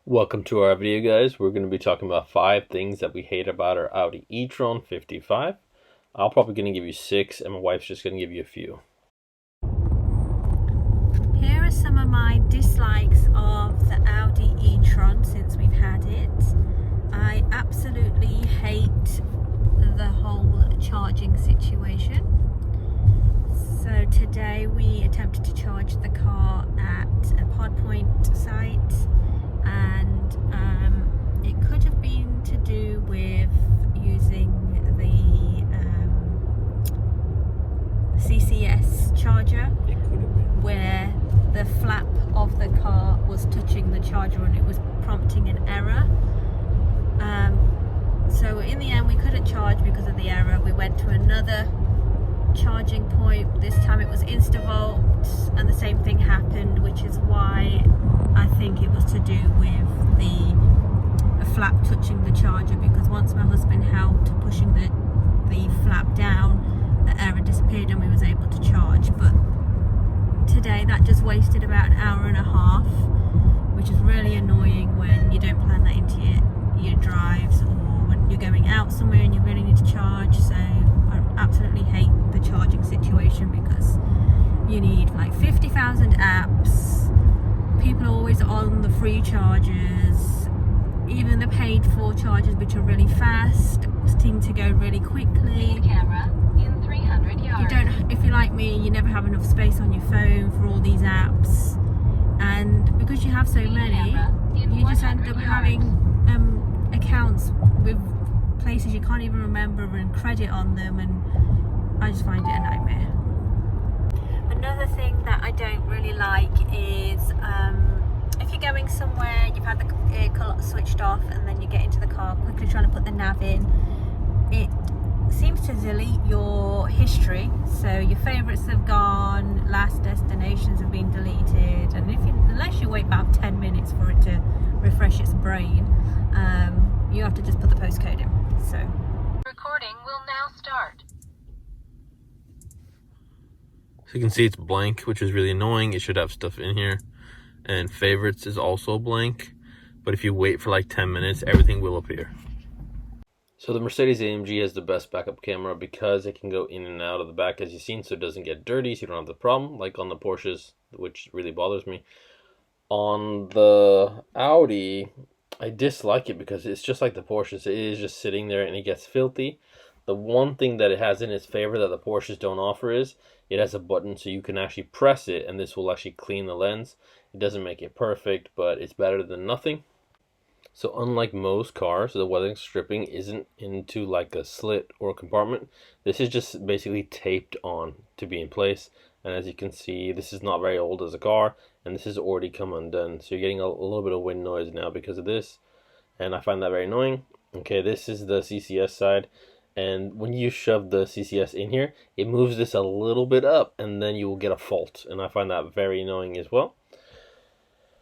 Welcome to our video, guys. We're going to be talking about 5 things that we hate about our Audi e-tron 55. I'm probably going to give you 6 and my wife's just going to give you a few. Here are some of my dislikes of the Audi e-tron since we've had it. I absolutely hate the whole charging situation. So today we attempted to charge the car at a PodPoint site, and it could have been to do with using the CCS charger, where the flap of the car was touching the charger and it was prompting an error. So in the end we couldn't charge because of the error. We went to another charging point. This time it was InstaVolt, and the same thing happened, which is why I think it was to do with the flap touching the charger, because once my husband helped pushing the flap down, the error disappeared and we was able to charge. But today that just wasted about an hour and a half, which is really annoying when you don't plan that into your drives, or when you're going out somewhere and you really need to charge. So I absolutely hate the charging situation, because you need like 50,000 apps. People are always on the free chargers. Even the paid for chargers, which are really fast, seem to go really quickly. Camera in 300 yards. You don't, if you're like me, you never have enough space on your phone for all these apps, and because you have so many, you just end up having accounts with places you can't even remember and credit on them, and I just find it a nightmare. Another thing that I don't really like is if you're going somewhere, you've had the vehicle switched off, and then you get into the car quickly trying to put the nav in, it seems to delete your history. So your favourites have gone, last destinations have been deleted, and unless you wait about 10 minutes for it to refresh its brain, you have to just put the postcode in. So Recording will now start. So you can see it's blank, which is really annoying. It should have stuff in here. And favorites is also blank, but if you wait for like 10 minutes, everything will appear. So the Mercedes-AMG has the best backup camera because it can go in and out of the back, as you've seen, so it doesn't get dirty, so you don't have the problem like on the Porsches, which really bothers me. On the Audi, I dislike it because it's just like the Porsches. It is just sitting there and it gets filthy. The one thing that it has in its favor that the Porsches don't offer is it has a button so you can actually press it, and this will actually clean the lens. It doesn't make it perfect, but it's better than nothing. So unlike most cars, the weathering stripping isn't into like a slit or a compartment. This is just basically taped on to be in place. And as you can see, this is not very old as a car, and this has already come undone. So you're getting a little bit of wind noise now because of this, and I find that very annoying. Okay, this is the CCS side. And when you shove the CCS in here, it moves this a little bit up, and then you will get a fault. And I find that very annoying as well.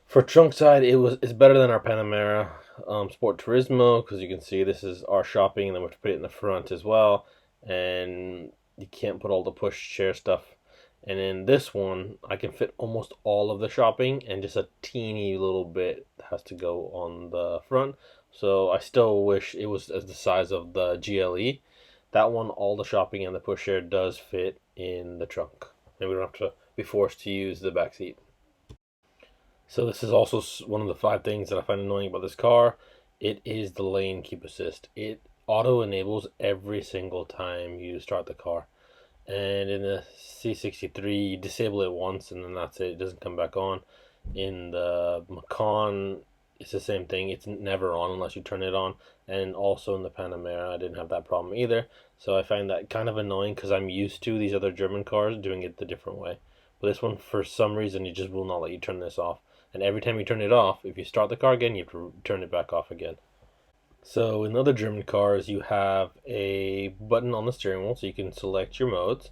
For trunk side, it's better than our Panamera Sport Turismo, because you can see this is our shopping, and then we have to put it in the front as well. And you can't put all the push chair stuff. And in this one, I can fit almost all of the shopping, and just a teeny little bit has to go on the front. So I still wish it was as the size of the GLE. That one, all the shopping and the pushchair does fit in the trunk, and we don't have to be forced to use the back seat. So this is also one of the 5 things that I find annoying about this car. It is the lane keep assist. It auto enables every single time you start the car. And in the C63, you disable it once and then that's it. It doesn't come back on. In the Macan, it's the same thing. It's never on unless you turn it on. And also in the Panamera, I didn't have that problem either. So I find that kind of annoying because I'm used to these other German cars doing it the different way. But this one, for some reason, it just will not let you turn this off. And every time you turn it off, if you start the car again, you have to turn it back off again. So in other German cars, you have a button on the steering wheel so you can select your modes.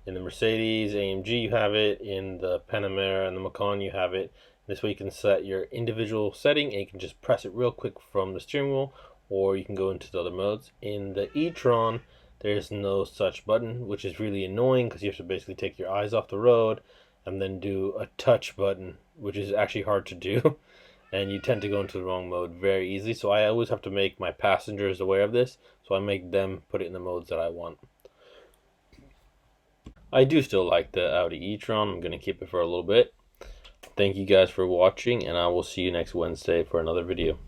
In the Mercedes AMG, you have it. In the Panamera and the Macan, you have it. This way you can set your individual setting, and you can just press it real quick from the steering wheel, or you can go into the other modes. In the e-tron, there's no such button, which is really annoying because you have to basically take your eyes off the road and then do a touch button, which is actually hard to do. and you tend to go into the wrong mode very easily. So I always have to make my passengers aware of this, so I make them put it in the modes that I want. I do still like the Audi e-tron. I'm going to keep it for a little bit. Thank you guys for watching, and I will see you next Wednesday for another video.